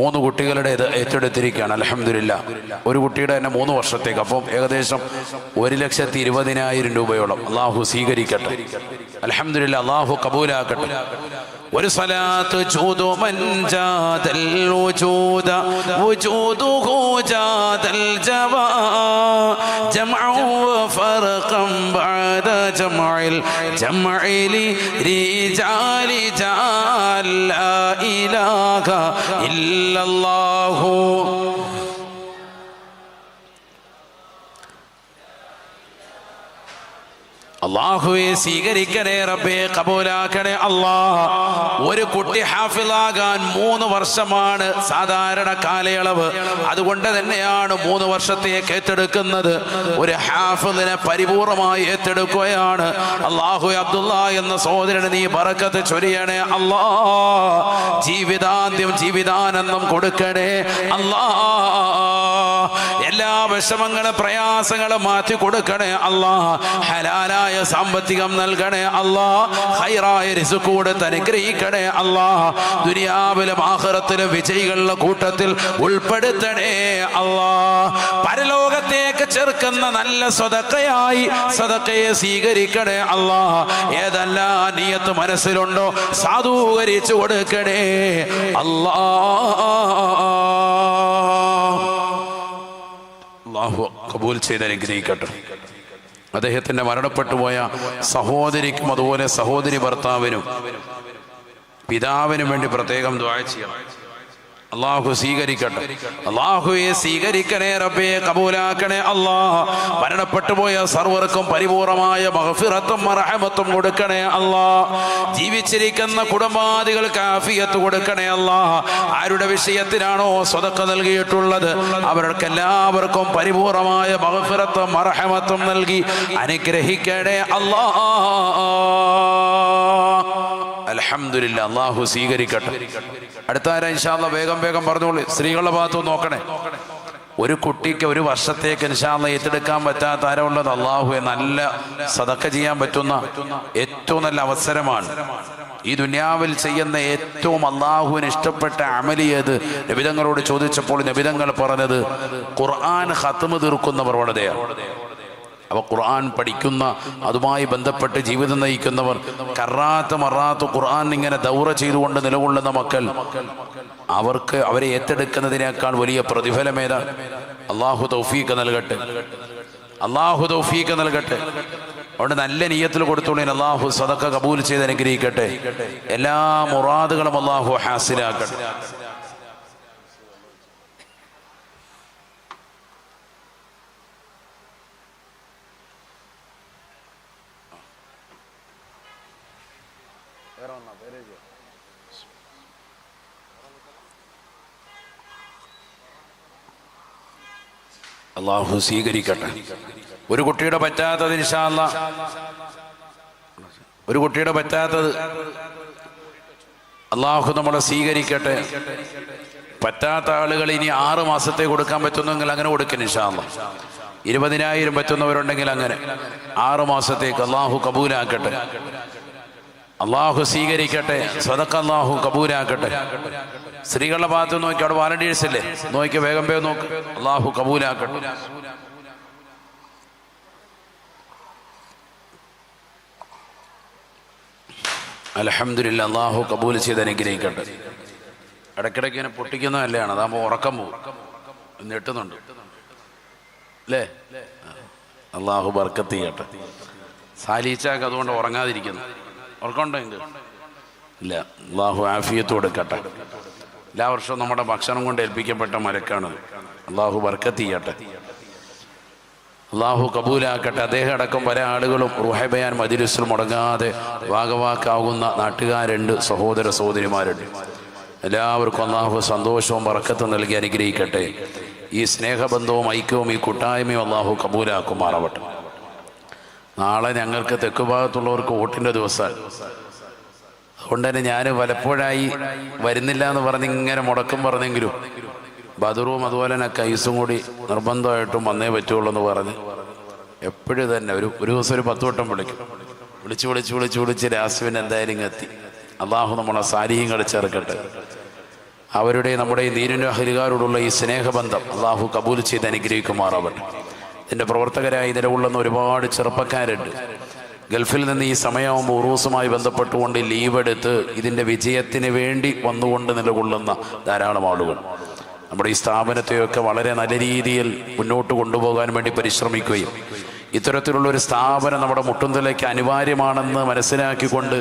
3 കുട്ടികളുടെ ഏറ്റെടുത്തിരിക്കുകയാണ്. അൽഹംദുലില്ലാഹ്. ഒരു കുട്ടിയുടെ തന്നെ 3 വർഷത്തേക്ക്, അപ്പം ഏകദേശം 1,20,000 രൂപയോളം. അല്ലാഹു സ്വീകരിക്കട്ടെ. അൽഹംദുലില്ലാഹ്. അല്ലാഹു കബൂലാക്കട്ടെ. ഒരു സ്വലാത്ത് ജൂദു മൻ ജാദൽ വജൂദ വജൂദുഹു ജാദൽ ജവാ ജംഅൻ വഫർഖൻ ബഅദ ജംഇൽ ജംഇലി റിജാലി ജാൽ ലാ ഇലാഹ ഇല്ലല്ലാഹു. അല്ലാഹുവേ സ്വീകരിക്കണേ റബ്ബേ, കബൂലാക്കണേ അല്ലാ. ഒരു കുട്ടി ഹാഫിളാകാൻ 3 വർഷമാണ് സാധാരണ കാലയളവ്. അതുകൊണ്ട് തന്നെയാണ് 3 വർഷത്തേക്ക് ഏറ്റെടുക്കുന്നത്. ഒരു ഹാഫിളിനെ പരിപൂർണമായി ഏറ്റെടുക്കുകയാണ്. അല്ലാഹുവേ അബ്ദുള്ള എന്ന സഹോദരന് നീ ബറക്കത്ത് ചൊരിയണേ അല്ലാ. ജീവിതാന്ത്യം ജീവിതാനന്ദം കൊടുക്കണേ അല്ലാ. എല്ലാ വിഷമങ്ങളും പ്രയാസങ്ങളും മാറ്റി കൊടുക്കണേ അല്ലാ. ഹലാലായ സാമ്പത്തികം നൽകണേ അല്ലാ. ഖൈറായ റിസ്ക് കൊടുത്ത് അനുഗ്രഹിക്കണേ അല്ലാ. ദുനിയാവിലും ആഖിറത്തിലും വിജയികളുടെ കൂട്ടത്തിൽ ഉൾപ്പെടുത്തണേ അല്ലാ. പരലോകത്തേക്ക് ചേർക്കുന്ന നല്ല സദഖയായി സദഖയെ സ്വീകരിക്കണേ അല്ലാ. ഏതെല്ലാം നിയത്ത് മനസ്സിലുണ്ടോ സാധൂകരിച്ചു കൊടുക്കണേ അല്ലാ. അല്ലാഹു കബൂൽ ചെയ്ത് അനുഗ്രഹിക്കട്ടെ. അദ്ദേഹത്തിന്റെ മരണപ്പെട്ടു പോയ സഹോദരിക്കും അതുപോലെ സഹോദരി ഭർത്താവിനും പിതാവിനും വേണ്ടി പ്രത്യേകം ദുആ ചെയ്യണം. അല്ലാഹു സ്വീകരിക്കട്ടെ. അല്ലാഹുവേ സ്വീകരിക്കണേ റബ്ബേ, കബൂലാക്കണേ അല്ലാ. മരണപ്പെട്ടു പോയ സർവർക്കും പരിപൂർണമായ മഗ്ഫിറത്തും മർഹമത്തും കൊടുക്കണേ അല്ലാ. ജീവിച്ചിരിക്കുന്ന കുടുംബാദികൾക്ക് ആഫിയത്ത് കൊടുക്കണേ അല്ലാ. ആരുടെ വിഷയത്തിനാണോ സ്വതക്ക നൽകിയിട്ടുള്ളത് അവർക്കെല്ലാവർക്കും പരിപൂർണമായ മഗ്ഫിറത്തും മർഹമത്തും നൽകി അനുഗ്രഹിക്കണേ അല്ലാ. അൽഹംദുലില്ലാഹ്. അല്ലാഹു സ്വീകരിക്കട്ടെ. അടുത്ത ആരാ ഇൻഷാ അല്ലാഹ്? വേഗം വേഗം പറഞ്ഞോളൂ. സ്ത്രീകളുടെ ഭാഗത്ത് നോക്കണേ. ഒരു കുട്ടിക്ക് 1 വർഷത്തേക്ക് ഇൻഷാ അല്ലാഹ് ഏറ്റെടുക്കാൻ പറ്റാത്ത ആരുള്ളത്? അല്ലാഹുവേ, നല്ല സദഖ ചെയ്യാൻ പറ്റുന്ന ഏറ്റവും നല്ല അവസരമാണ്. ഈ ദുനിയാവിൽ ചെയ്യുന്ന ഏറ്റവും അല്ലാഹുവിന് ഇഷ്ടപ്പെട്ട അമലി ഏത്? നബിതങ്ങളോട് ചോദിച്ചപ്പോൾ നബിതങ്ങൾ പറഞ്ഞത് ഖുർആൻ ഖത്മ് തീർക്കുന്ന പ്രവണതയാണ്. അപ്പോൾ ഖുർആൻ പഠിക്കുന്ന, അതുമായി ബന്ധപ്പെട്ട് ജീവിതം നയിക്കുന്നവർ, കറാത്ത് മറാത്ത് ഖുർആൻ ഇങ്ങനെ ദൗറ ചെയ്തുകൊണ്ട് നിലകൊള്ളുന്ന മക്കൾ, അവരെ ഏറ്റെടുക്കുന്നതിനേക്കാൾ വലിയ പ്രതിഫലം ഏതാണ്? അല്ലാഹു തൗഫീഖ് നൽകട്ടെ. അല്ലാഹു തൗഫീഖ് നൽകട്ടെ. അതുകൊണ്ട് നല്ല നിയ്യത്തിൽ കൊടുത്തോളൂ. അല്ലാഹു സദഖ കബൂൽ ചെയ്ത് അനുഗ്രഹിക്കട്ടെ. എല്ലാ മുറാദുകളും അല്ലാഹു ഹാസിലാക്കട്ടെ. അള്ളാഹു സ്വീകരിക്കട്ടെ. ഒരു കുട്ടിയുടെ പറ്റാത്തത് ഇൻഷാ അല്ലാഹ്, ഒരു കുട്ടിയുടെ പറ്റാത്തത് അള്ളാഹു നമ്മളെ സ്വീകരിക്കട്ടെ. പറ്റാത്ത ആളുകൾ ഇനി 6 മാസത്തെ കൊടുക്കാൻ പറ്റുന്നെങ്കിൽ അങ്ങനെ കൊടുക്കണം ഇൻഷാ അല്ലാഹ്. 20,000 പറ്റുന്നവരുണ്ടെങ്കിൽ അങ്ങനെ 6 മാസത്തേക്ക് അള്ളാഹു കബൂലാക്കട്ടെ. അള്ളാഹു സ്വീകരിക്കട്ടെ. സദഖ അള്ളാഹു കബൂലാക്കട്ടെ. സ്ത്രീകളുടെ ഭാഗത്ത് നോക്കി, അവിടെ വാലണ്ടിയേഴ്സ് ഇല്ലേ, നോക്കി വേഗം വേഗം നോക്ക്. അള്ളാഹു കബൂലാക്കട്ടെ. അൽഹംദുലില്ലാ, അള്ളാഹു കബൂൽ ചെയ്ത് അനുഗ്രഹിക്കട്ടെ. ഇടയ്ക്കിടയ്ക്ക് ഇങ്ങനെ പൊട്ടിക്കുന്നതല്ലാണ്, അതാകുമ്പോൾ ഉറക്കം പോകും, നെട്ടുന്നുണ്ട് അല്ലേ. അള്ളാഹു ബർക്കത്ത് ചെയ്യട്ടെ. സാലിച്ചാക്ക് അതുകൊണ്ട് ഉറങ്ങാതിരിക്കുന്നു. ഉറക്കമുണ്ടെങ്കിൽ ഇല്ല, അള്ളാഹു ആഫിയത്ത് കൊടുക്കട്ടെ. എല്ലാ വർഷവും നമ്മുടെ ഭക്ഷണം കൊണ്ട് ഏൽപ്പിക്കപ്പെട്ട മലക്കാണ്. അള്ളാഹു ബർക്കത്ത് ചെയ്യട്ടെ. അള്ളാഹു കബൂലാക്കട്ടെ. അദ്ദേഹം അടക്കം പല ആളുകളും റൂഹ് ബയാൻ മജ്‌ലിസിൽ മുടങ്ങാതെ ഭാഗവാക്കാവുന്ന നാട്ടുകാരുണ്ട്, സഹോദര സഹോദരിമാരുണ്ട്. എല്ലാവർക്കും അള്ളാഹു സന്തോഷവും ബർക്കത്തും നൽകി അനുഗ്രഹിക്കട്ടെ. ഈ സ്നേഹബന്ധവും ഐക്യവും ഈ കൂട്ടായ്മയും അള്ളാഹു കബൂലാക്കുമാറാവട്ടെ. നാളെ ഞങ്ങൾക്ക് തെക്ക് ഭാഗത്തുള്ളവർക്ക് വോട്ടിൻ്റെ ദിവസമാണ്. അതുകൊണ്ട് തന്നെ ഞാൻ പലപ്പോഴായി വരുന്നില്ല എന്ന് പറഞ്ഞ് ഇങ്ങനെ മുടക്കം പറഞ്ഞെങ്കിലും ബദറും അതുപോലെ തന്നെ കൈസും കൂടി നിർബന്ധമായിട്ടും വന്നേ പറ്റുള്ളൂ എന്ന് പറഞ്ഞ് എപ്പോഴും തന്നെ ഒരു ദിവസം ഒരു 10 വട്ടം വിളിച്ച് രാസ്വിൻ എന്തായാലും എത്തി. അള്ളാഹു നമ്മളെ സാലിഹ്യങ്ങൾ ചേർക്കട്ടെ. അവരുടെ നമ്മുടെ ദീനിനും അഹ്ലുകാരോടുള്ള ഈ സ്നേഹബന്ധം അള്ളാഹു കബൂൽ ചെയ്ത് അനുഗ്രഹിക്കുമാറാവട്ടെ. ഇതിൻ്റെ പ്രവർത്തകരായി നിലകൊള്ളുന്ന ഒരുപാട് ചെറുപ്പക്കാരുണ്ട്. ഗൾഫിൽ നിന്ന് ഈ സമയമാകുമ്പോൾ ഉറൂസുമായി ബന്ധപ്പെട്ടുകൊണ്ട് ലീവ് എടുത്ത് ഇതിൻ്റെ വിജയത്തിന് വേണ്ടി വന്നുകൊണ്ട് നിലകൊള്ളുന്ന ധാരാളം ആളുകൾ നമ്മുടെ ഈ സ്ഥാപനത്തെയൊക്കെ വളരെ നല്ല രീതിയിൽ മുന്നോട്ട് കൊണ്ടുപോകാൻ വേണ്ടി പരിശ്രമിക്കുകയും ഇത്തരത്തിലുള്ളൊരു സ്ഥാപനം നമ്മുടെ മുട്ടുന്തലേക്ക് അനിവാര്യമാണെന്ന് മനസ്സിലാക്കിക്കൊണ്ട്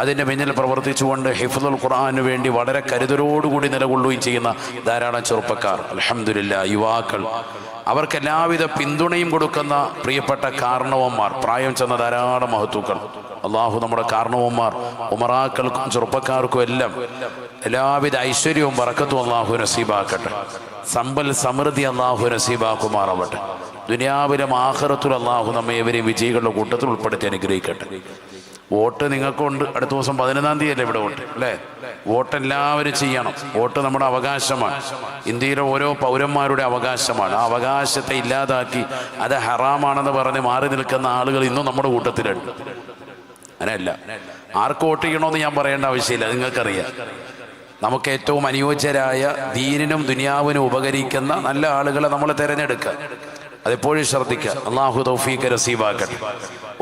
അതിൻ്റെ പിന്നിൽ പ്രവർത്തിച്ചുകൊണ്ട് ഹിഫ്ളുൽ ഖുർആന് വേണ്ടി വളരെ കരുതലോടുകൂടി നിലകൊള്ളുകയും ചെയ്യുന്ന ധാരാളം ചെറുപ്പക്കാർ, അൽഹംദുലില്ലാ, യുവാക്കൾ, അവർക്ക് എല്ലാവിധ പിന്തുണയും കൊടുക്കുന്ന പ്രിയപ്പെട്ട കാരണവന്മാർ, പ്രായം ചെന്ന ധാരാളം മഹത്തുക്കൾ. അള്ളാഹു നമ്മുടെ കാരണവന്മാർ, ഉമറാക്കൾക്കും ചെറുപ്പക്കാർക്കും എല്ലാം എല്ലാവിധ ഐശ്വര്യവും ബറക്കത്തും അള്ളാഹു നസീബാക്കട്ടെ. സമ്പൽ സമൃദ്ധി അള്ളാഹു നസീബാക്കുമാറാവട്ടെ. ദുനിയാവിലും ആഖിറത്തിലും അള്ളാഹു നമ്മെ ഇവരെയും വിജയികളുടെ കൂട്ടത്തിൽ ഉൾപ്പെടുത്തി അനുഗ്രഹിക്കട്ടെ. വോട്ട് നിങ്ങൾക്കുണ്ട്. അടുത്ത ദിവസം 11-ാം തീയതി ഇവിടെ വോട്ട് അല്ലേ? വോട്ട് എല്ലാവരും ചെയ്യണം. വോട്ട് നമ്മുടെ അവകാശമാണ്. ഇന്ത്യയിലെ ഓരോ പൗരന്മാരുടെ അവകാശമാണ്. ആ അവകാശത്തെ ഇല്ലാതാക്കി അത് ഹറാമാണെന്ന് പറഞ്ഞ് മാറി നിൽക്കുന്ന ആളുകൾ ഇന്നും നമ്മുടെ കൂട്ടത്തിലുണ്ട്. അങ്ങനെയല്ല, ആർക്ക് വോട്ട് ചെയ്യണമെന്ന് ഞാൻ പറയേണ്ട ആവശ്യമില്ല, നിങ്ങൾക്കറിയാം. നമുക്ക് ഏറ്റവും അനുയോജ്യരായ ദീനിനും ദുനിയാവിനും ഉപകരിക്കുന്ന നല്ല ആളുകളെ നമ്മൾ തിരഞ്ഞെടുക്കുക. അതെപ്പോഴും ശ്രദ്ധിക്കുക. അള്ളാഹു തൗഫീഖ് നസീബാക്കട്ടെ.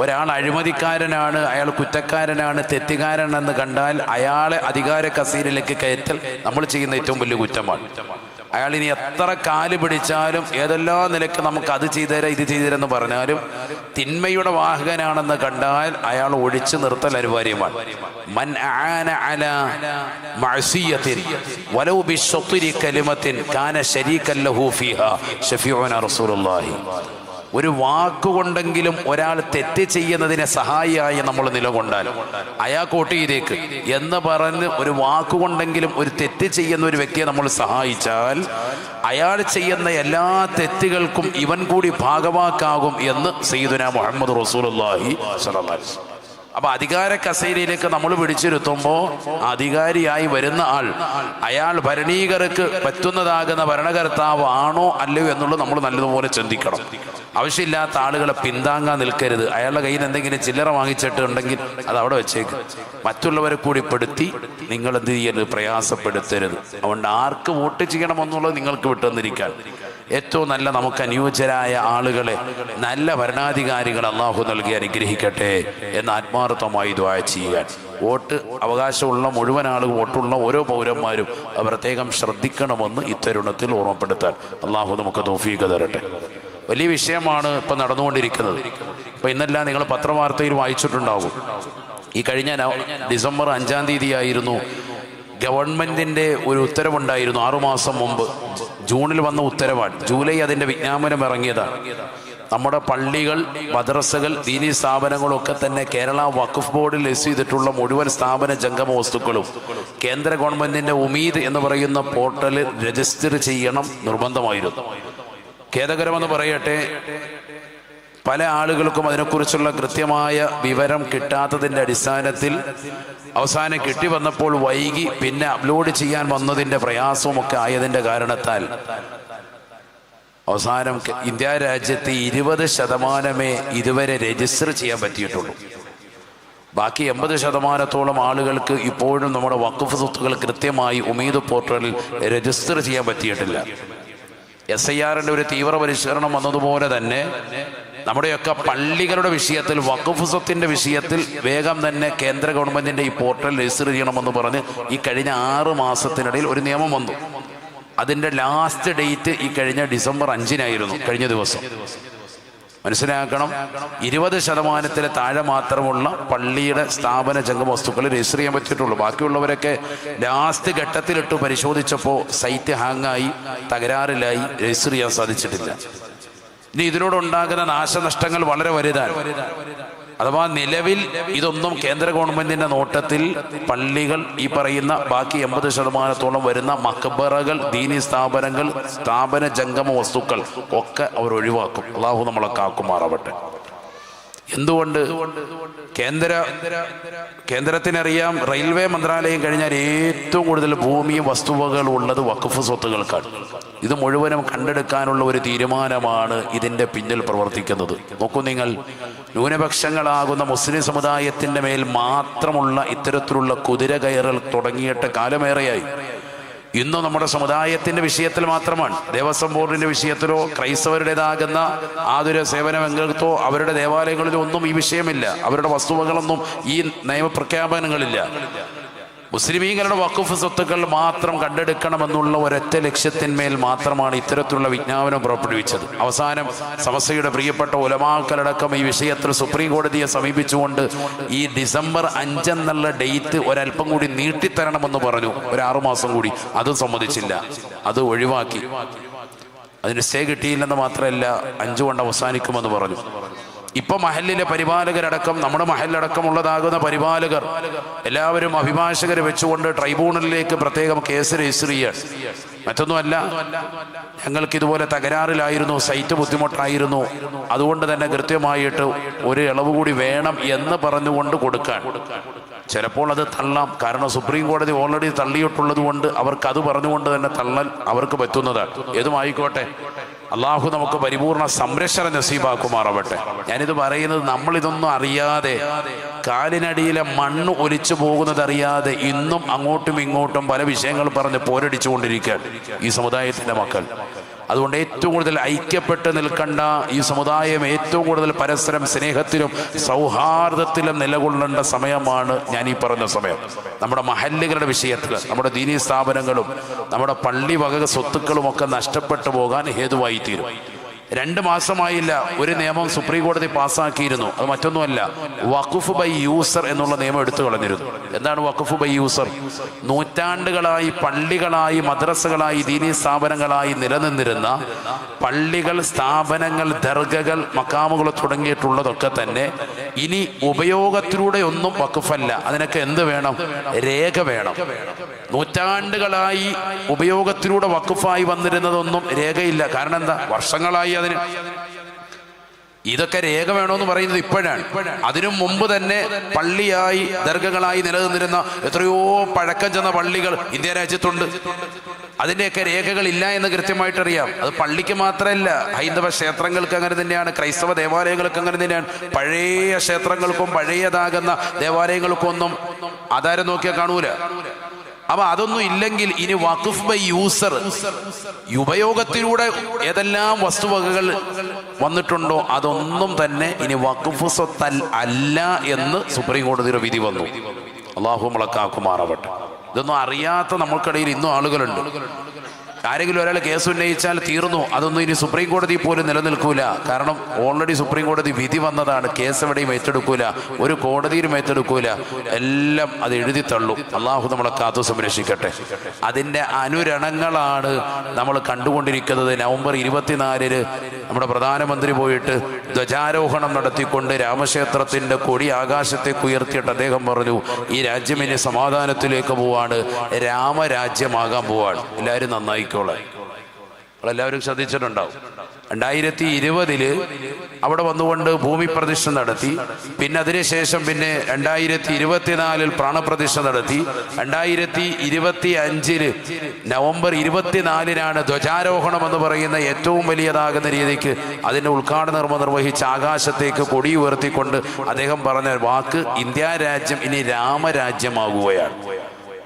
ഒരാൾ അഴിമതിക്കാരനാണ്, അയാൾ കുറ്റക്കാരനാണ്, തെറ്റുകാരനെന്ന് കണ്ടാൽ അയാളെ അധികാര കസേരയിലേക്ക് കയറ്റൽ നമ്മൾ ചെയ്യുന്ന ഏറ്റവും വലിയ കുറ്റമാണ്. അയാൾ ഇനി എത്ര കാല് പിടിച്ചാലും ഏതെല്ലാം നിലയ്ക്ക് നമുക്ക് അത് ചെയ്തുതരാം ഇത് ചെയ്തുതരാന്ന് പറഞ്ഞാലും തിന്മയുടെ വാഹകനാണെന്ന് കണ്ടാൽ അയാൾ ഒഴിച്ചു നിർത്തൽ അനിവാര്യമാണ്. മൻ ആന അലാ മഅസിയത്തിൻ വലൗ ബിശ്ശത്രി കലിമത്തിൻ കാന ശരീകൻ ലഹു ഫീഹാ ശഫീഉന റസൂലുള്ളാഹി. ഒരു വാക്കുകൊണ്ടെങ്കിലും ഒരാൾ തെറ്റ് ചെയ്യുന്നതിനെ സഹായിയായി നമ്മൾ നിലകൊണ്ടാൽ അയാൾക്ക് വോട്ട് ചെയ്തേക്ക് എന്ന് പറഞ്ഞ് ഒരു വാക്കുകൊണ്ടെങ്കിലും ഒരു തെറ്റ് ചെയ്യുന്ന ഒരു വ്യക്തിയെ നമ്മൾ സഹായിച്ചാൽ അയാൾ ചെയ്യുന്ന എല്ലാ തെറ്റുകൾക്കും ഇവൻ കൂടി ഭാഗവാക്കാകും എന്ന് സയ്യിദുനാ മുഹമ്മദ് റസൂലുള്ളാഹി സ്വല്ലല്ലാഹു അലൈഹി വസല്ലം. അപ്പൊ അധികാര കസേരയിലേക്ക് നമ്മൾ പിടിച്ചിരുത്തുമ്പോൾ അധികാരിയായി വരുന്ന ആൾ അയാൾ ഭരണീകർക്ക് പറ്റുന്നതാകുന്ന ഭരണകർത്താവ് ആണോ അല്ലയോ എന്നുള്ളത് നമ്മൾ നല്ലതുപോലെ ചിന്തിക്കണം. ആവശ്യമില്ലാത്ത ആളുകളെ പിന്താങ്ങാൻ നിൽക്കരുത്. അയാളുടെ കയ്യിൽ എന്തെങ്കിലും ചില്ലറ വാങ്ങിച്ചിട്ടുണ്ടെങ്കിൽ അത് അവിടെ വെച്ചേക്ക്. മറ്റുള്ളവരെ കൂടി പെടുത്തി നിങ്ങൾ എന്ത് ചെയ്യരുത്, പ്രയാസപ്പെടുത്തരുത്. അതുകൊണ്ട് ആർക്ക് വോട്ട് ചെയ്യണമെന്നുള്ളത് നിങ്ങൾക്ക് വിട്ടുവന്നിരിക്കാൻ ഏറ്റവും നല്ല നമുക്ക് അനുയോജ്യരായ ആളുകളെ, നല്ല ഭരണാധികാരികൾ അള്ളാഹു നൽകി അനുഗ്രഹിക്കട്ടെ എന്ന് ആത്മാർത്ഥമായി ദുആ ചെയ്യാൻ. വോട്ട് അവകാശമുള്ള മുഴുവൻ ആളുകൾ, വോട്ടുള്ള ഓരോ പൗരന്മാരും പ്രത്യേകം ശ്രദ്ധിക്കണമെന്ന് ഇത്തരുണത്തിൽ ഓർമ്മപ്പെടുത്താൻ അള്ളാഹു നമുക്ക് തൗഫീഖ് തരട്ടെ. വലിയ വിഷയമാണ് ഇപ്പം നടന്നുകൊണ്ടിരിക്കുന്നത്. ഇപ്പം ഇന്നെല്ലാം നിങ്ങൾ പത്രവാർത്തയിൽ വായിച്ചിട്ടുണ്ടാകും. ഈ കഴിഞ്ഞ ഡിസംബർ 5-ാം തീയതി ആയിരുന്നു ഗവൺമെന്റിന്റെ ഒരു ഉത്തരവുണ്ടായിരുന്നു. 6 മാസം മുമ്പ് ജൂണിൽ വന്ന ഉത്തരവാണ്. ജൂലൈ അതിന്റെ വിജ്ഞാപനം ഇറങ്ങിയതാണ്. നമ്മുടെ പള്ളികൾ, മദ്രസകൾ, ദീനീ സ്ഥാപനങ്ങളൊക്കെ തന്നെ കേരള വഖഫ് ബോർഡിൽ രജിസ്റ്റർ ചെയ്തിട്ടുള്ള മുഴുവൻ സ്ഥാപന ജംഗമ വസ്തുക്കളും കേന്ദ്ര ഗവൺമെന്റിന്റെ ഉമീദ് എന്ന് പറയുന്ന പോർട്ടലിൽ രജിസ്റ്റർ ചെയ്യണം നിർബന്ധമായിരുന്നു. ഖേദകരമെന്ന് പറയട്ടെ, പല ആളുകൾക്കും അതിനെക്കുറിച്ചുള്ള കൃത്യമായ വിവരം കിട്ടാത്തതിൻ്റെ അടിസ്ഥാനത്തിൽ അവസാനം കിട്ടി വന്നപ്പോൾ വൈകി, പിന്നെ അപ്ലോഡ് ചെയ്യാൻ വന്നതിൻ്റെ പ്രയാസവുമൊക്കെ ആയതിൻ്റെ കാരണത്താൽ അവസാനം ഇന്ത്യ രാജ്യത്ത് 20% ഇതുവരെ രജിസ്റ്റർ ചെയ്യാൻ പറ്റിയിട്ടുള്ളൂ. ബാക്കി 80% ആളുകൾക്ക് ഇപ്പോഴും നമ്മുടെ വഖഫ് സ്വത്തുക്കൾ കൃത്യമായി ഉമീദ് പോർട്ടലിൽ രജിസ്റ്റർ ചെയ്യാൻ പറ്റിയിട്ടില്ല. SIRന്റെ ഒരു തീവ്ര പരിഷ്കരണം വന്നതുപോലെ തന്നെ നമ്മുടെയൊക്കെ പള്ളികളുടെ വിഷയത്തിൽ, വഖഫ് സ്വത്തിന്റെ വിഷയത്തിൽ വേഗം തന്നെ കേന്ദ്ര ഗവൺമെന്റിന്റെ ഈ പോർട്ടൽ രജിസ്റ്റർ ചെയ്യണമെന്ന് പറഞ്ഞ് ഈ കഴിഞ്ഞ 6 മാസത്തിനിടയിൽ ഒരു നിയമം വന്നു. അതിൻ്റെ ലാസ്റ്റ് ഡേറ്റ് ഈ കഴിഞ്ഞ ഡിസംബർ 5-നായിരുന്നു, കഴിഞ്ഞ ദിവസം. മനസ്സിലാക്കണം, 20% താഴെ മാത്രമുള്ള പള്ളിയുടെ സ്ഥാപന ജംഗമ വസ്തുക്കൾ രജിസ്റ്റർ ചെയ്യാൻ പറ്റിയിട്ടുള്ളൂ. ബാക്കിയുള്ളവരൊക്കെ ലാസ്റ്റ് ഘട്ടത്തിലിട്ട് പരിശോധിച്ചപ്പോൾ സൈറ്റ് ഹാങ്ങായി, തകരാറിലായി, രജിസ്റ്റർ ചെയ്യാൻ സാധിച്ചിട്ടില്ല. ഇനി ഇതിനോടുണ്ടാകുന്ന നാശനഷ്ടങ്ങൾ വളരെ വലുതാണ്. അഥവാ നിലവിൽ ഇതൊന്നും കേന്ദ്ര ഗവൺമെന്റിന്റെ നോട്ടത്തിൽ പള്ളികൾ, ഈ പറയുന്ന ബാക്കി 80% വരുന്ന മഖബറകൾ, ദീനി സ്ഥാപനങ്ങൾ, സ്ഥാപന ജംഗമ വസ്തുക്കൾ ഒക്കെ അവർ ഒഴിവാക്കും. അല്ലാഹു നമ്മളെ കാക്കുമാറാവട്ടെ. എന്തുകൊണ്ട്? കേന്ദ്രത്തിനറിയാം, റെയിൽവേ മന്ത്രാലയം കഴിഞ്ഞാൽ ഏറ്റവും കൂടുതൽ ഭൂമിയും വസ്തുവകകളും ഉള്ളത് വഖഫ് സ്വത്തുക്കൾക്കാണ്. ഇത് മുഴുവനും കണ്ടെടുക്കാനുള്ള ഒരു തീരുമാനമാണ് ഇതിൻ്റെ പിന്നിൽ പ്രവർത്തിക്കുന്നത്. നോക്കൂ നിങ്ങൾ, ന്യൂനപക്ഷങ്ങളാകുന്ന മുസ്ലിം സമുദായത്തിൻ്റെ മേൽ മാത്രമുള്ള ഇത്തരത്തിലുള്ള കുതിര കയറൽ തുടങ്ങിയിട്ട് കാലമേറെയായി. ഇന്നും നമ്മുടെ സമുദായത്തിന്റെ വിഷയത്തിൽ മാത്രമാണ്. ദേവസ്വം ബോർഡിന്റെ വിഷയത്തിലോ ക്രൈസ്തവരുടേതാകുന്ന ആതുര സേവന രംഗത്തോ അവരുടെ ദേവാലയങ്ങളിലോ ഒന്നും ഈ വിഷയമില്ല. അവരുടെ വസ്തുവകളൊന്നും ഈ നിയമപ്രഖ്യാപനങ്ങളില്ല. മുസ്ലിമീങ്ങളുടെ വഖഫ് സ്വത്തുക്കൾ മാത്രം കണ്ടെടുക്കണമെന്നുള്ള ഒരൊറ്റ ലക്ഷ്യത്തിന്മേൽ മാത്രമാണ് ഇത്തരത്തിലുള്ള വിജ്ഞാപനം പുറപ്പെടുവിച്ചത്. അവസാനം സമസ്തയുടെ പ്രിയപ്പെട്ട ഉലമാക്കളടക്കം ഈ വിഷയത്തിൽ സുപ്രീം കോടതിയെ സമീപിച്ചുകൊണ്ട് ഈ ഡിസംബർ 5 എന്നുള്ള ഡേറ്റ് ഒരല്പം കൂടി നീട്ടിത്തരണമെന്ന് പറഞ്ഞു. ഒരു 6 മാസം കൂടി. അതും സമ്മതിച്ചില്ല, അത് ഒഴിവാക്കി. അതിന് സ്റ്റേ കിട്ടിയില്ലെന്ന് മാത്രമല്ല, 5 കൊണ്ട് അവസാനിക്കുമെന്ന് പറഞ്ഞു. ഇപ്പൊ മഹല്ലിലെ പരിപാലകരടക്കം, നമ്മുടെ മഹല്ലടക്കമുള്ളതാകുന്ന പരിപാലകർ എല്ലാവരും അഭിഭാഷകരെ വെച്ചുകൊണ്ട് ട്രൈബ്യൂണലിലേക്ക് പ്രത്യേകം കേസ് രജിസ്റ്റർ ചെയ്യാൻ. മറ്റൊന്നുമല്ല, ഞങ്ങൾക്ക് ഇതുപോലെ തകരാറിലായിരുന്നു, സൈറ്റ് ബുദ്ധിമുട്ടായിരുന്നു, അതുകൊണ്ട് തന്നെ കൃത്യമായിട്ട് ഒരു ഇളവ് കൂടി വേണം എന്ന് പറഞ്ഞുകൊണ്ട് കൊടുക്കാൻ. ചിലപ്പോൾ അത് തള്ളാം, കാരണം സുപ്രീം കോടതി ഓൾറെഡി തള്ളിയിട്ടുള്ളത് കൊണ്ട് അവർക്ക് അത് പറഞ്ഞുകൊണ്ട് തന്നെ തള്ളൽ അവർക്ക് പറ്റുന്നതാണ്. ഏതുമായിക്കോട്ടെ, അള്ളാഹു നമുക്ക് പരിപൂർണ സംരക്ഷണം നസീബാക്കുമാറാവട്ടെ. ഞാനിത് പറയുന്നത് നമ്മളിതൊന്നും അറിയാതെ, കാലിനടിയിലെ മണ്ണ് ഒലിച്ചു പോകുന്നത് അറിയാതെ ഇന്നും അങ്ങോട്ടും ഇങ്ങോട്ടും പല വിഷയങ്ങൾ പറഞ്ഞ് പോരടിച്ചുകൊണ്ടിരിക്കുകയാണ് ഈ സമുദായത്തിൻ്റെ മക്കൾ. അതുകൊണ്ട് ഏറ്റവും കൂടുതൽ ഐക്യപ്പെട്ട് നിൽക്കേണ്ട ഈ സമുദായം ഏറ്റവും കൂടുതൽ പരസ്പരം സ്നേഹത്തിലും സൗഹാർദ്ദത്തിലും നിലകൊള്ളേണ്ട സമയമാണ് ഞാൻ ഈ പറഞ്ഞ സമയം. നമ്മുടെ മഹല്ലുകളുടെ വിഷയത്തിൽ നമ്മുടെ ദീനീ സ്ഥാപനങ്ങളും നമ്മുടെ പള്ളി വക സ്വത്തുക്കളും ഒക്കെ നഷ്ടപ്പെട്ടു പോകാൻ ഹേതുവായി തീരും. 2 മാസമായില്ല ഒരു നിയമം സുപ്രീം കോടതി പാസ്സാക്കിയിരുന്നു. അത് മറ്റൊന്നുമല്ല, വഖഫ് ബൈ യൂസർ എന്നുള്ള നിയമം എടുത്തു കളഞ്ഞിരുന്നു. എന്താണ് വഖഫ് ബൈ യൂസർ? നൂറ്റാണ്ടുകളായി പള്ളികളായി, മദ്രസകളായി, ദീനീ സ്ഥാപനങ്ങളായി നിലനിന്നിരുന്ന പള്ളികൾ, സ്ഥാപനങ്ങൾ, ദർഗകൾ, മക്കാമുകൾ തുടങ്ങിയിട്ടുള്ളതൊക്കെ തന്നെ ഇനി ഉപയോഗത്തിലൂടെ ഒന്നും വഖഫല്ല. അതിനൊക്കെ എന്ത് വേണം? രേഖ വേണം. നൂറ്റാണ്ടുകളായി ഉപയോഗത്തിലൂടെ വഖഫായി വന്നിരുന്നതൊന്നും രേഖയില്ല. കാരണം എന്താ? വർഷങ്ങളായി അതിന്. ഇതൊക്കെ രേഖ വേണമെന്ന് പറയുന്നത് ഇപ്പോഴാണ്. അതിനു മുമ്പ് തന്നെ പള്ളിയായി, ദർഗകളായി നിലനിന്നിരുന്ന എത്രയോ പഴക്കം ചെന്ന പള്ളികൾ ഇന്ത്യ രാജ്യത്തുണ്ട്. അതിൻ്റെയൊക്കെ രേഖകളില്ല എന്ന് കൃത്യമായിട്ടറിയാം. അത് പള്ളിക്ക് മാത്രമല്ല, ഹൈന്ദവ ക്ഷേത്രങ്ങൾക്ക് അങ്ങനെ തന്നെയാണ്, ക്രൈസ്തവ ദേവാലയങ്ങൾക്ക് അങ്ങനെ തന്നെയാണ്. പഴയ ക്ഷേത്രങ്ങൾക്കും പഴയതാകുന്ന ദേവാലയങ്ങൾക്കും ഒന്നും ആധാരം നോക്കിയാൽ കാണൂല. അപ്പൊ അതൊന്നും ഇല്ലെങ്കിൽ ഇനി വഖഫ് ബൈ യൂസർ, ഉപയോഗത്തിലൂടെ ഏതെല്ലാം വസ്തുവകകൾ വന്നിട്ടുണ്ടോ അതൊന്നും തന്നെ ഇനി വഖഫ് സ്വത്ത് അല്ല എന്ന് സുപ്രീം കോടതിയുടെ വിധി വന്നു. അല്ലാഹു മുളക്കാക്കുമാറാവട്ടെ. ഇതൊന്നും അറിയാത്ത നമ്മൾക്കിടയിൽ ഇന്നും ആളുകളുണ്ട്. ആരെങ്കിലും ഒരാൾ കേസ് ഉന്നയിച്ചാൽ തീർന്നു, അതൊന്നും ഇനി സുപ്രീം കോടതി പോലും നിലനിൽക്കൂല. കാരണം ഓൾറെഡി സുപ്രീം കോടതി വിധി വന്നതാണ്. കേസ് എവിടെയും ഏറ്റെടുക്കൂല, ഒരു കോടതിയിലും ഏറ്റെടുക്കൂല, എല്ലാം അത് എഴുതി തള്ളും. അള്ളാഹു നമ്മളെ കാത്തു സംരക്ഷിക്കട്ടെ. അതിൻ്റെ അനുരണങ്ങളാണ് നമ്മൾ കണ്ടുകൊണ്ടിരിക്കുന്നത്. നവംബർ 24 നമ്മുടെ പ്രധാനമന്ത്രി പോയിട്ട് ധ്വജാരോഹണം നടത്തിക്കൊണ്ട് രാമക്ഷേത്രത്തിൻ്റെ കൊടി ആകാശത്തേക്ക് ഉയർത്തിയിട്ട് അദ്ദേഹം പറഞ്ഞു, ഈ രാജ്യം ഇനി സമാധാനത്തിലേക്ക് പോവാണ്, രാമരാജ്യമാകാൻ പോവാണ്, എല്ലാവരും നന്നായിക്കോളാം. നമ്മളെല്ലാവരും ശ്രദ്ധിച്ചിട്ടുണ്ടാവും. 2020 അവിടെ വന്നുകൊണ്ട് ഭൂമി പ്രതിഷ്ഠ നടത്തി. പിന്നെ അതിനുശേഷം 2024 പ്രാണപ്രതിഷ്ഠ നടത്തി. 2025 നവംബർ 24 ധ്വജാരോഹണം എന്ന് പറയുന്ന ഏറ്റവും വലിയതാകുന്ന രീതിക്ക് അതിൻ്റെ ഉദ്ഘാടന കർമ്മം നിർവഹിച്ച് ആകാശത്തേക്ക് കൊടി ഉയർത്തിക്കൊണ്ട് അദ്ദേഹം പറഞ്ഞ വാക്ക്, ഇന്ത്യ രാജ്യം ഇനി രാമരാജ്യമാകുകയാണ്.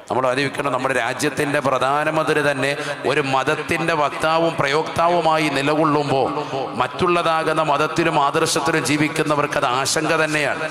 നമ്മൾ ആലോചിക്കണം, നമ്മുടെ രാജ്യത്തിൻ്റെ പ്രധാനമന്ത്രി തന്നെ ഒരു മതത്തിൻ്റെ വക്താവും പ്രയോക്താവുമായി നിലകൊള്ളുമ്പോൾ മറ്റുള്ളതാകുന്ന മതത്തിലും ആദർശത്തിലും ജീവിക്കുന്നവർക്ക് അത് ആശങ്ക തന്നെയാണ്.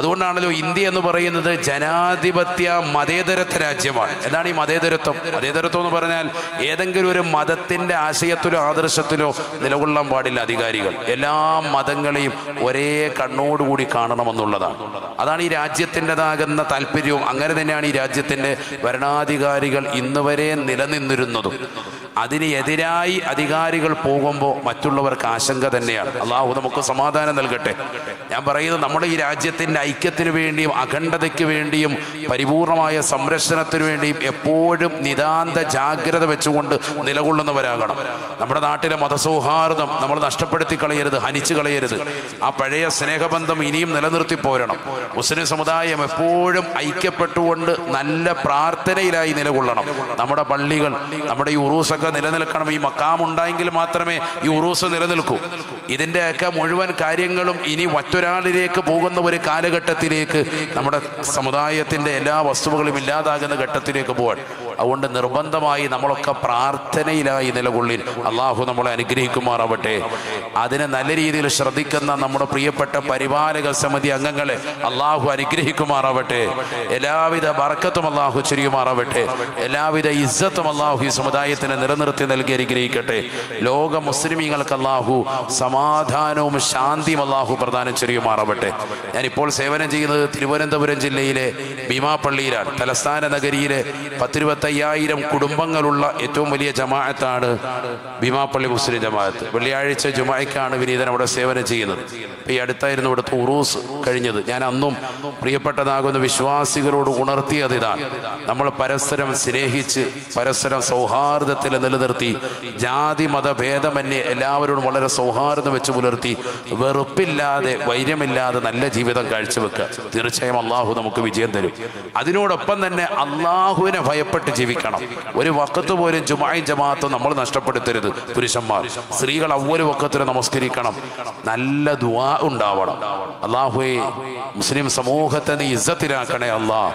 അതുകൊണ്ടാണല്ലോ ഇന്ത്യ എന്ന് പറയുന്നത് ജനാധിപത്യ മതേതരത്വ രാജ്യമാണ്. എന്താണ് ഈ മതേതരത്വം? മതേതരത്വം എന്ന് പറഞ്ഞാൽ ഏതെങ്കിലും ഒരു മതത്തിൻ്റെ ആശയത്തിലോ ആദർശത്തിലോ നിലകൊള്ളാൻ പാടില്ല അധികാരികൾ. എല്ലാ മതങ്ങളെയും ഒരേ കണ്ണോടുകൂടി കാണണമെന്നുള്ളതാണ്. അതാണ് ഈ രാജ്യത്തിൻ്റെതാകുന്ന താല്പര്യവും. അങ്ങനെ തന്നെയാണ് ഈ രാജ്യത്തിൻ്റെ ഭരണാധികാരികൾ ഇന്ന് വരെ നിലനിന്നിരുന്നതും. അതിന് എതിരായി അധികാരികൾ പോകുമ്പോൾ മറ്റുള്ളവർക്ക് ആശങ്ക തന്നെയാണ്. അള്ളാഹു നമുക്ക് സമാധാനം നൽകട്ടെ. ഞാൻ പറയുന്നത്, നമ്മുടെ ഈ രാജ്യത്തിൻ്റെ ഐക്യത്തിന് വേണ്ടിയും അഖണ്ഡതയ്ക്ക് വേണ്ടിയും പരിപൂർണമായ സംരക്ഷണത്തിന് വേണ്ടിയും എപ്പോഴും നിതാന്ത ജാഗ്രത വെച്ചുകൊണ്ട് നിലകൊള്ളുന്നവരാകണം. നമ്മുടെ നാട്ടിലെ മതസൗഹാർദ്ദം നമ്മൾ നഷ്ടപ്പെടുത്തി കളയരുത്, ഹനിച്ചു കളയരുത്. ആ പഴയ സ്നേഹബന്ധം ഇനിയും നിലനിർത്തി പോരണം. മുസ്ലിം സമുദായം എപ്പോഴും ഐക്യപ്പെട്ടുകൊണ്ട് നല്ല പ്രാർത്ഥനയിലായി നിലകൊള്ളണം. നമ്മുടെ പള്ളികൾ, നമ്മുടെ ഈ ഉറൂസൊക്കെ നിലനിൽക്കണം. ഈ മക്കാം ഉണ്ടായെങ്കിൽ മാത്രമേ ഈ ഉറൂസ് നിലനിൽക്കൂ. ഇതിൻ്റെയൊക്കെ മുഴുവൻ കാര്യങ്ങളും ഇനി മറ്റൊരാളിലേക്ക് പോകുന്ന ഒരു കാലഘട്ടത്തിലേക്ക് നമ്മുടെ സമുദായത്തിൻ്റെ എല്ലാ വസ്തുക്കളും ഇല്ലാതാകുന്ന ഘട്ടത്തിലേക്ക് പോകാൻ. അതുകൊണ്ട് നിർബന്ധമായി നമ്മളൊക്കെ പ്രാർത്ഥനയിലായി നിലകൊള്ളിൽ. അള്ളാഹു നമ്മളെ അനുഗ്രഹിക്കുമാറാവട്ടെ. അതിനെ നല്ല രീതിയിൽ ശ്രദ്ധിക്കുന്ന നമ്മുടെ പ്രിയപ്പെട്ട പരിപാലക സമിതി അംഗങ്ങളെ അള്ളാഹു അനുഗ്രഹിക്കുമാറാവട്ടെ. എല്ലാവിധ ബർക്കത്തും അള്ളാഹു ചൊരിയുമാറാവട്ടെ. എല്ലാവിധ ഇസ്സത്തും അള്ളാഹു ഈ സമുദായത്തിന് നിലനിർത്തി നൽകി അനുഗ്രഹിക്കട്ടെ. ലോക മുസ്ലിമീങ്ങൾക്ക് അള്ളാഹു സമാധാനവും ശാന്തിയും അള്ളാഹു പ്രദാനം ചെയ്യുമാറാവട്ടെ. ഞാനിപ്പോൾ സേവനം ചെയ്യുന്നത് തിരുവനന്തപുരം ജില്ലയിലെ ഭീമാപ്പള്ളിയിലാണ്. തലസ്ഥാന നഗരിയിലെ 10-25,000 കുടുംബങ്ങളുള്ള ഏറ്റവും വലിയ ജമാഅത്താണ് ഭീമാപ്പള്ളി മുസ്ലിം ജമാഅത്ത്. വെള്ളിയാഴ്ച ജുമായ്ക്കാണ് വിനീതൻ അവിടെ സേവനം ചെയ്യുന്നത്. ഈ അടുത്തായിരുന്നു ഇവിടുത്തെ ഉറൂസ് കഴിഞ്ഞത്. ഞാൻ അന്നും പ്രിയപ്പെട്ടതാകുന്ന വിശ്വാസികളോട് ഉണർത്തിയത് ഇതാണ്: നമ്മൾ പരസ്പരം സ്നേഹിച്ച് പരസ്പരം സൗഹാർദ്ദത്തിൽ നിലനിർത്തി ജാതി മത ഭേദമന്യേ എല്ലാവരോടും വളരെ സൗഹാർദ്ദം വെച്ച് പുലർത്തി വെറുപ്പില്ലാതെ വൈര്യമില്ലാതെ നല്ല ജീവിതം കാഴ്ചവെക്കുക. തീർച്ചയായും അള്ളാഹു നമുക്ക് വിജയം തരും. അതിനോടൊപ്പം തന്നെ അള്ളാഹുവിനെ ഭയപ്പെട്ട് ജീവിക്കണം. ഒരു വഖത്ത് പോലും ജുമാഅയും ജമാഅത്തും നമ്മൾ നഷ്ടപ്പെടുത്തരുത്. പുരുഷന്മാർ, സ്ത്രീകൾ അവ്വൽ വഖത്തിന് നമസ്കരിക്കണം. നല്ല ദുആ ഉണ്ടാവണം. അള്ളാഹുവേ, മുസ്ലിം സമൂഹത്തെ നീ ഇസ്സത്തിലാക്കണേ അല്ലാഹ്.